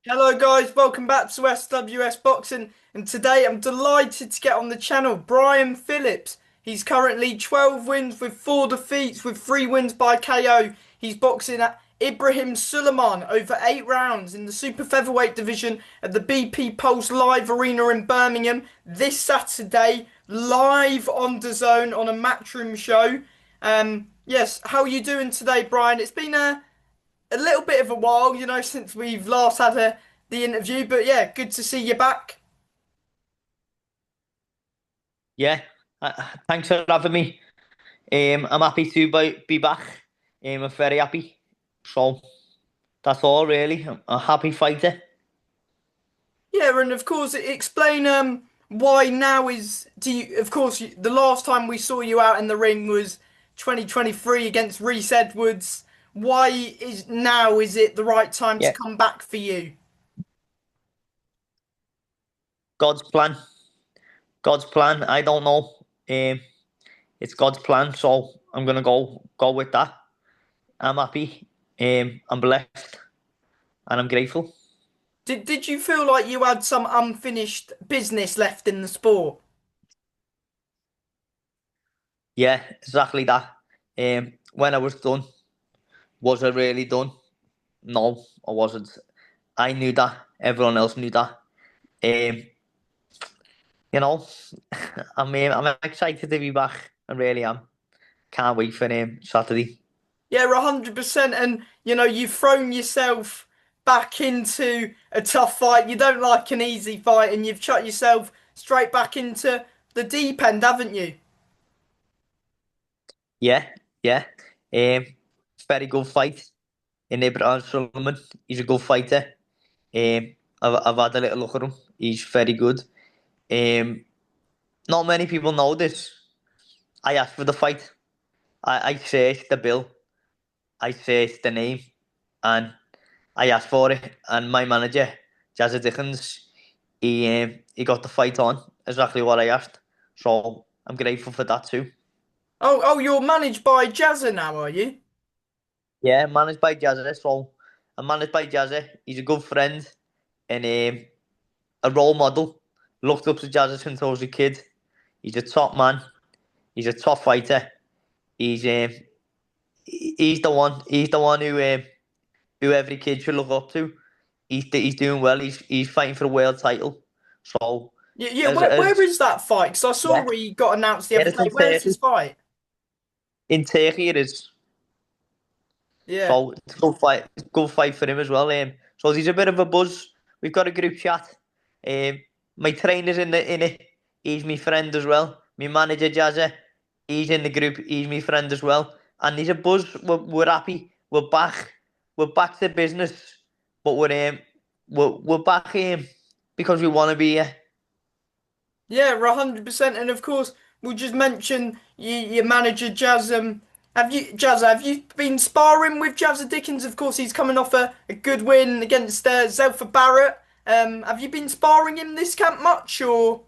Hello guys, welcome back to SWS Boxing, and today I'm delighted to get on the channel Brian Phillips. He's currently 12 wins with 4 defeats with 3 wins by KO. He's boxing at Ibraheem Sulaimann over 8 rounds in the super featherweight division at the BP Pulse Live Arena in Birmingham this Saturday, live on DAZN on a Matchroom show. Yes, how are you doing today, Brian? It's been a little bit of a while, since we've last had the interview. But yeah, good to see you back. Yeah, thanks for having me. I'm happy to be back. I'm very happy. So that's all really. I'm a happy fighter. Yeah, and of course, explain why now is do you? Of course, the last time we saw you out in the ring was 2023 against Reese Edwards. Why is now? Is it the right time to Yeah, come back for you? God's plan. God's plan. I don't know. It's God's plan, so I'm gonna go with that. I'm happy. I'm blessed, and I'm grateful. Did you feel like you had some unfinished business left in the sport? Yeah, exactly that. When I was done, was I really done? No, I wasn't. I knew that. Everyone else knew that. Um, you know, I'm excited to be back. I really am. Can't wait for Saturday. Yeah, 100%. And you've thrown yourself back into a tough fight. You don't like an easy fight, and you've shot yourself straight back into the deep end, haven't you? Yeah, yeah. Very good fight in Ibraheem Sulaimann. He's a good fighter. I've had a little look at him. He's very good. Um, Not many people know this. I asked for the fight. I searched the bill. I searched the name, and I asked for it. And my manager, Jazza Dickens, he got the fight on exactly what I asked. So I'm grateful for that too. Oh, you're managed by Jazza now, are you? Yeah, managed by Jazza. So I'm managed by Jazza. He's a good friend and a role model. Looked up to Jazza since I was a kid. He's a top man. He's a top fighter. He's he's the one. He's the one who every kid should look up to. He's doing well. He's fighting for a world title. So Yeah, yeah. Where as is that fight? Because I saw yeah, he got announced the yeah, other it's day. in Where's his Turkey. fight? In Turkey it is. Yeah. So it's a good fight for him as well. So there's a bit of a buzz. We've got a group chat. My trainer's in it. He's my friend as well. My manager Jazza, he's in the group. He's my friend as well. And there's a buzz. We're happy. We're back. We're back to business. But we're back because we want to be here. Yeah, 100%. And of course, we'll just mention your manager, Jazz. Have you been sparring with Jazza Dickens? Of course, he's coming off a good win against Zelfa Barrett. Have you been sparring him this camp much, or?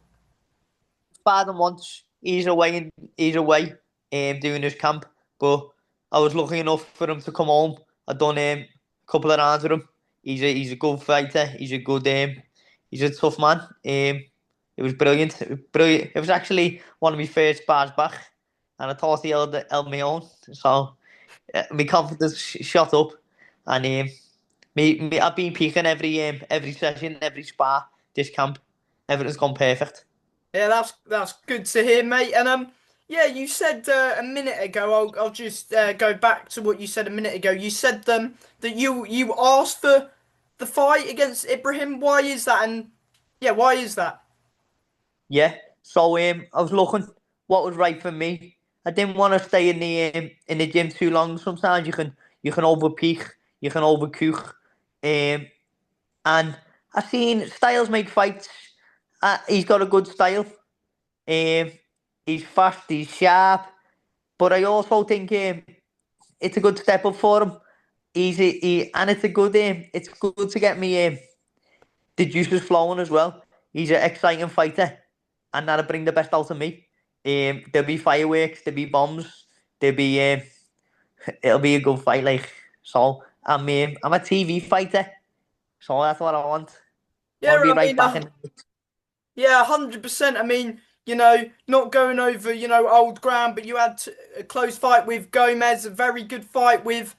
Father once he's away doing his camp. But I was lucky enough for him to come home. I done a couple of rounds with him. He's a good fighter. He's a tough man. It was brilliant. Brilliant. It was actually one of my first bars back, and I thought he held me own. So my confidence shot up, and I've been peaking every session, every spar this camp. Everything's gone perfect. Yeah, that's good to hear, mate. And yeah, you said a minute ago. I'll just go back to what you said a minute ago. You said that you asked for the fight against Ibrahim. Why is that? And yeah, why is that? Yeah. So I was looking what was right for me. I didn't want to stay in the gym too long. Sometimes you can overpeak, you can overcook. And I seen Styles make fights. He's got a good style. Um, he's fast, he's sharp. But I also think it's a good step up for him. And it's good to get me the juices flowing as well. He's an exciting fighter, and that'll bring the best out of me. There'll be fireworks, there'll be bombs, there'll be it'll be a good fight. Like so, I'm a TV fighter, So that's what I want. I Yeah, want to be I right mean, back in. yeah, 100%. I mean, not going over, old ground, but you had a close fight with Gomez, a very good fight with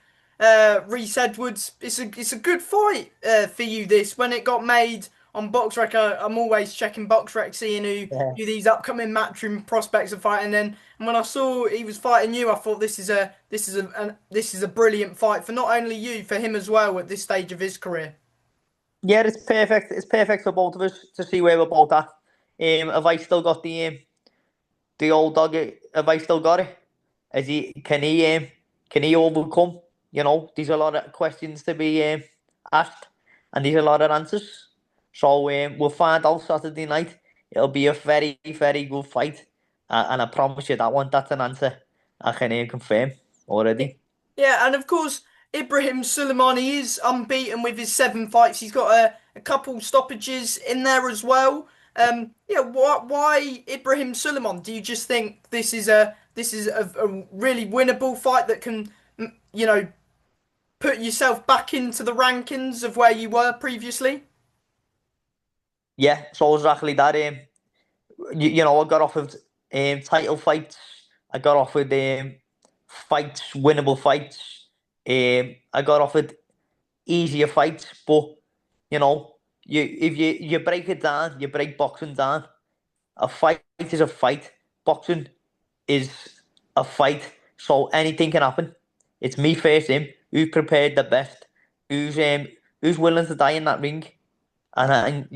Reece Edwards. It's a good fight for you. This when it got made on BoxRec, I'm always checking BoxRec, seeing Yeah. who these upcoming matchroom prospects are fighting. And when I saw he was fighting you, I thought this is a brilliant fight for not only you, for him as well at this stage of his career. Yeah, it's perfect. It's perfect for both of us to see where we're both at. Have I still got the old dog? Have I still got it? Is he? Can he overcome? There's a lot of questions to be asked, and there's a lot of answers. So we'll find out Saturday night. It'll be a very, very good fight, and I promise you that one. That's an answer I can confirm already. Yeah, and of course, Ibraheem Sulaimann, he is unbeaten with his 7 fights. He's got a couple stoppages in there as well. Yeah, why Ibraheem Sulaimann? Do you just think this is a really winnable fight that can, put yourself back into the rankings of where you were previously? Yeah, so exactly that. I got offered title fights. I got offered fights, winnable fights. I got offered easier fights, but you know, if you break it down, you break boxing down. A fight is a fight. Boxing is a fight, so anything can happen. It's me face him. Who's prepared the best? Who's um who's willing to die in that ring? And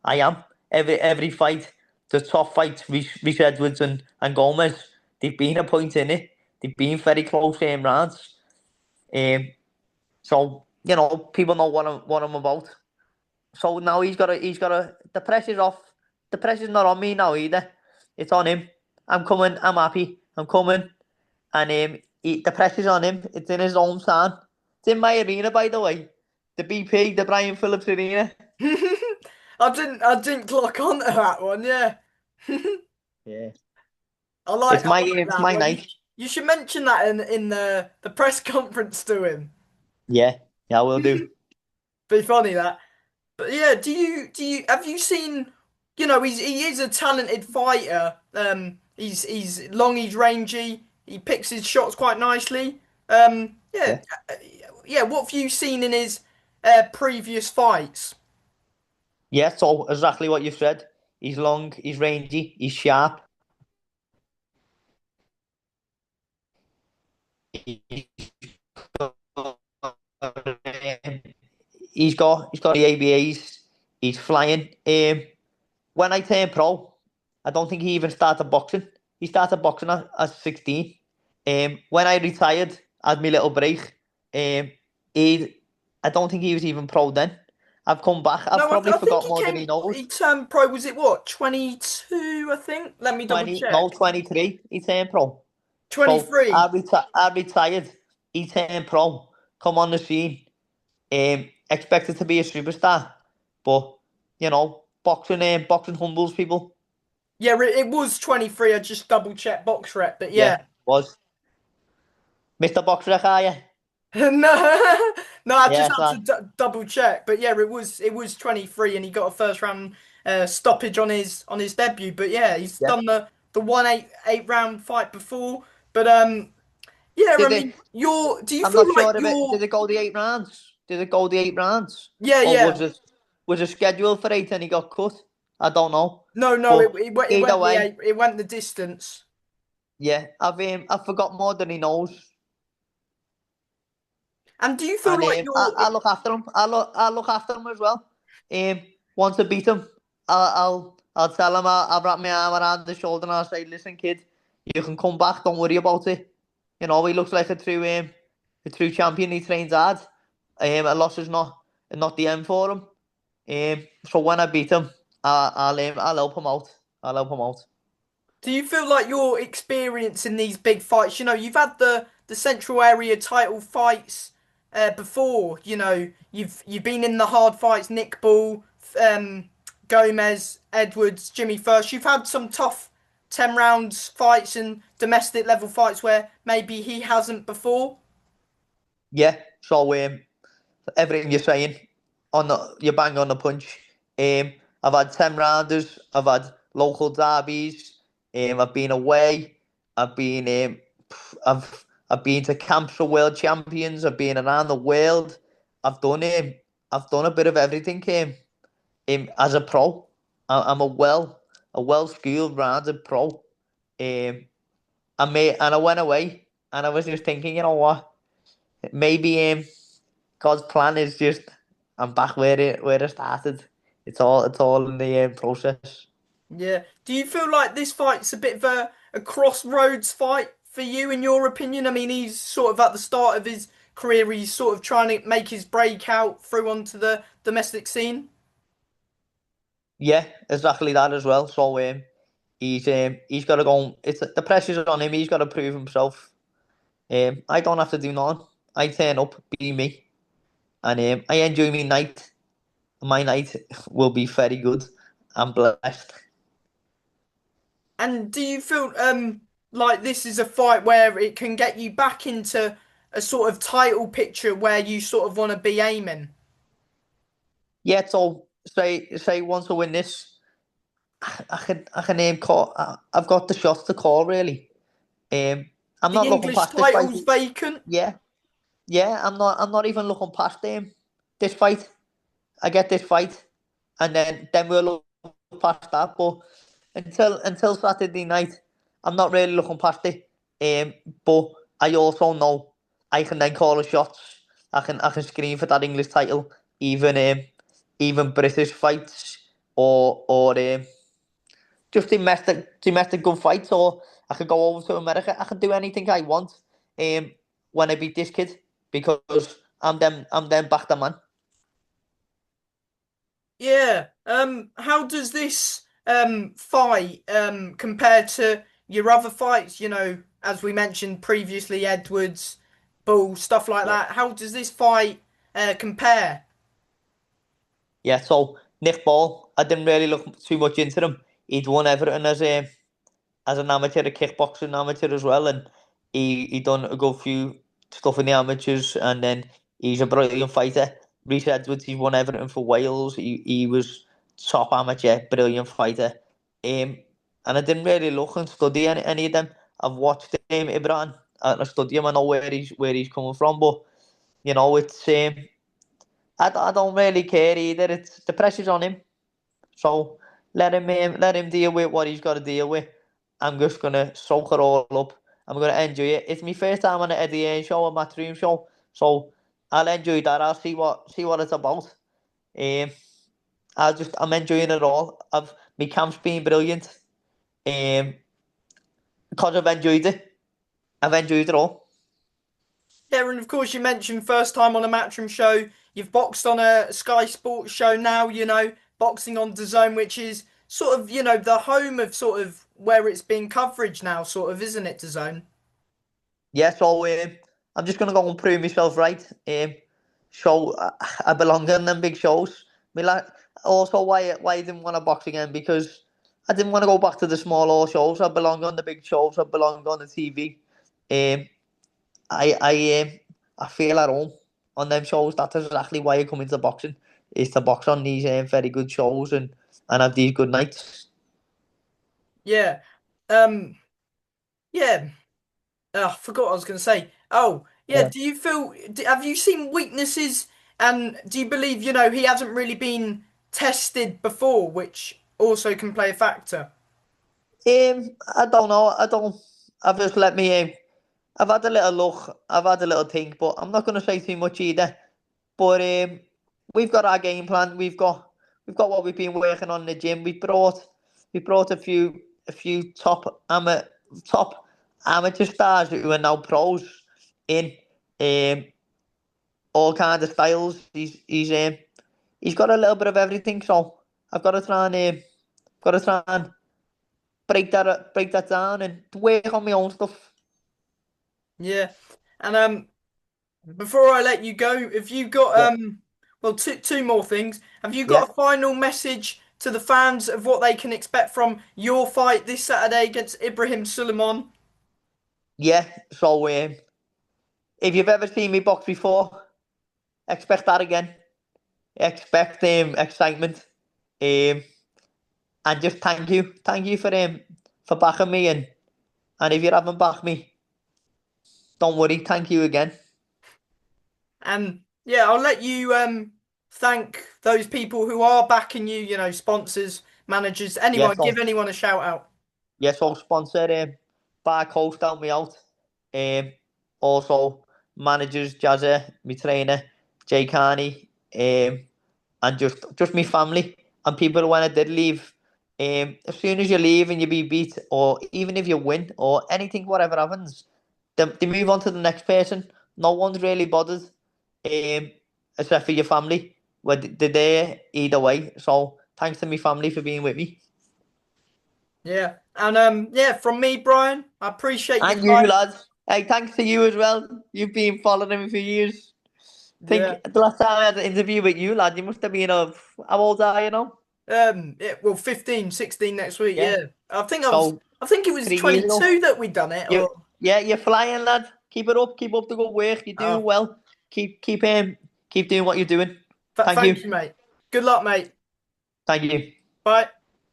I am every fight. The top fights, Reece Edwards and Gomez, they've been a point in it. They've been very close rounds. Um, so people know what I'm about. So now he's got to. The pressure's off. The pressure's not on me now either. It's on him. I'm coming. I'm happy. I'm coming. And the pressure's on him. It's in his hometown. It's in my arena, by the way. The BP, the Brian Phillips Arena. I didn't clock on to that one. Yeah, Yeah. I It's my like it's that. my Well, you night. you should mention that in the press conference to him. Yeah. Yeah, I will do. Be funny that. But yeah, do you have you seen? He is a talented fighter. He's long, he's rangy. He picks his shots quite nicely. Yeah, Yeah. yeah. What have you seen in his previous fights? Yeah, so exactly what you said. He's long, he's rangy, he's sharp. He's got the ABAs. He's flying. When I turned pro, I don't think he even started boxing. He started boxing at 16. When I retired, I had my little break. He, I don't think he was even pro then. I've come back. I've No, I, probably I think forgot he more than he came. knows. He turned pro. Was it what 22? I think. Let me double 20, no, check. 23. He turned pro. So 23. I retired. He turned pro. Come on the scene. Expected to be a superstar, but boxing humbles people. Yeah, it was 23. I just double checked box rep, but Yeah, yeah. was Mr. Boxer, are you? No, no, I just Yeah, had to lad. double check. But yeah, it was 23, and he got a first round stoppage on his debut. But yeah, he's Yeah. done the 1-8 round fight before. But yeah, I Did mean, it? do you I'm feel not like sure of it. Did you're? it go the 8 rounds? Did it go the 8 rounds, Yeah, or yeah. was it scheduled for 8 and he got cut? I don't know, No, no, but it either went the way, 8. It went the distance. yeah, I've forgot more than he knows. And do you feel And like I look after him. I look after him as well. Once I beat him, I'll tell him. I'll wrap my arm around the shoulder and I'll say, "Listen, kid, you can come back. Don't worry about it. He looks like a true champion. He trains hard. A loss is not the end for him. So when I beat him, I'll help him out. I'll help him out. Do you feel like your experience in these big fights, you've had the Central Area title fights before, you've been in the hard fights, Nick Ball, um, Gomez, Edwards, Jimmy First. You've had some tough 10 rounds fights and domestic level fights where maybe he hasn't before. Yeah. So everything you're saying. you bang on the punch. I've had 10 rounders. I've had local derbies. I've been away. I've been I've been to camps for world champions. I've been around the world. I've done I've done a bit of everything. As a pro, I'm a well schooled rounded pro. Um, and I went away and I was just thinking, you know what? Maybe God's plan is just I'm back where it started. It's all in the process. Yeah. Do you feel like this fight's a bit of a crossroads fight for you, in your opinion? I mean, he's sort of at the start of his career. He's sort of trying to make his breakout through onto the domestic scene. Yeah, exactly that as well. So he's got to go. It's the pressure's on him. He's got to prove himself. I don't have to do nothing. I turn up, be me, and I enjoy my night. My night will be very good. I'm blessed. And do you feel like this is a fight where it can get you back into a sort of title picture where you sort of want to be aiming? Yeah, so say once I win this, I can aim call. I've got the shots to call really. Um, I'm The not looking English past this fight. title's vacant. Yeah, yeah. I'm not even looking past this fight. I get this fight, and then we'll look past that. But until Saturday night, I'm not really looking past it. But I also know I can then call the shots. I can scream for that English title, even even British fights or just domestic good fights, or I could go over to America. I can do anything I want. When I beat this kid because I'm them back the man. Yeah. How does this fight compare to your other fights? You know, as we mentioned previously, Edwards, Bull, stuff like Yeah. that. How does this fight compare? Yeah, so Nick Ball, I didn't really look too much into him. He'd won Everton as an amateur, a kickboxing amateur as well, and he done a good few stuff in the amateurs, and then he's a brilliant fighter. Reece Edwards, he's won Everton for Wales. He was top amateur, brilliant fighter. And I didn't really look and study any of them. I've watched Ibrahim and I study him. I know where he's coming from, but you know it's I don't really care either. It's the pressure's on him. So let him deal with what he's got to deal with. I'm just gonna soak it all up. I'm gonna enjoy it. It's my first time on an Eddie Hearn show, a Matchroom show, so I'll enjoy that. I'll see what it's about. Um, I'm enjoying it all. My camp's been brilliant. Um, because I've enjoyed it. I've enjoyed it all. Yeah, and of course you mentioned first time on a Matchroom show. You've boxed on a Sky Sports show now, you know, boxing on DAZN, which is sort of, you know, the home of sort of where it's being coverage now, sort of, isn't it, DAZN? Yeah, so I'm just gonna go and prove myself right. So I belong in them big shows. Me like also why I didn't want to box again because I didn't want to go back to the smaller shows. I belong on the big shows. I belong on the TV. Um, I feel at home on them shows. That's exactly why I come into boxing is to box on these very good shows and have these good nights. Yeah. Um, yeah. I forgot what I was going to say. Oh, yeah. Yeah. Do you feel, have you seen weaknesses and do you believe, you know, he hasn't really been tested before, which also can play a factor? I don't know. I don't. I've just let me. I've had a little look. I've had a little think, but I'm not going to say too much either. But we've got our game plan. We've got what we've been working on in the gym. We brought a few top amateur stars who are now pros in um all kinds of styles. He's got a little bit of everything. So I've got to try and break that down and work on my own stuff. Yeah. And before I let you go, have you got Yeah, well two more things. Have you yeah, got a final message to the fans of what they can expect from your fight this Saturday against Ibrahim Sulaimann? yeah. So if you've ever seen me box before, expect that again. expect excitement. Um, and just thank you for backing me, and if you haven't backed me, don't worry, thank you again. And yeah, I'll let you thank those people who are backing you, you know, sponsors, managers, anyone, Yes, give anyone a shout out. yes, I'll sponsor Bar Coast help me out. Um, Also managers Jazza, my trainer, Jay Carney, and just my family and people when I did leave. As soon as you leave and you be beat, or even if you win, or anything, whatever happens, they move on to the next person. No one's really bothered, um, except for your family. Well, they're there either way. So thanks to my family for being with me. Yeah. And yeah, from me, Brian, I appreciate your And you, time. lads. Hey, thanks to you as well. You've been following me for years. Think Yeah. the last time I had an interview with you, lad, you must have been of how old are you now? Yeah, well 15, 16 next week, Yeah. yeah. So I think it was 3 years ago. 22 that we done it You or yeah, you're flying, lad. Keep it up. Keep up the good work. You're doing oh, well. Keep doing what you're doing. Thank thank you. you, mate. Good luck, mate. Thank you. Bye.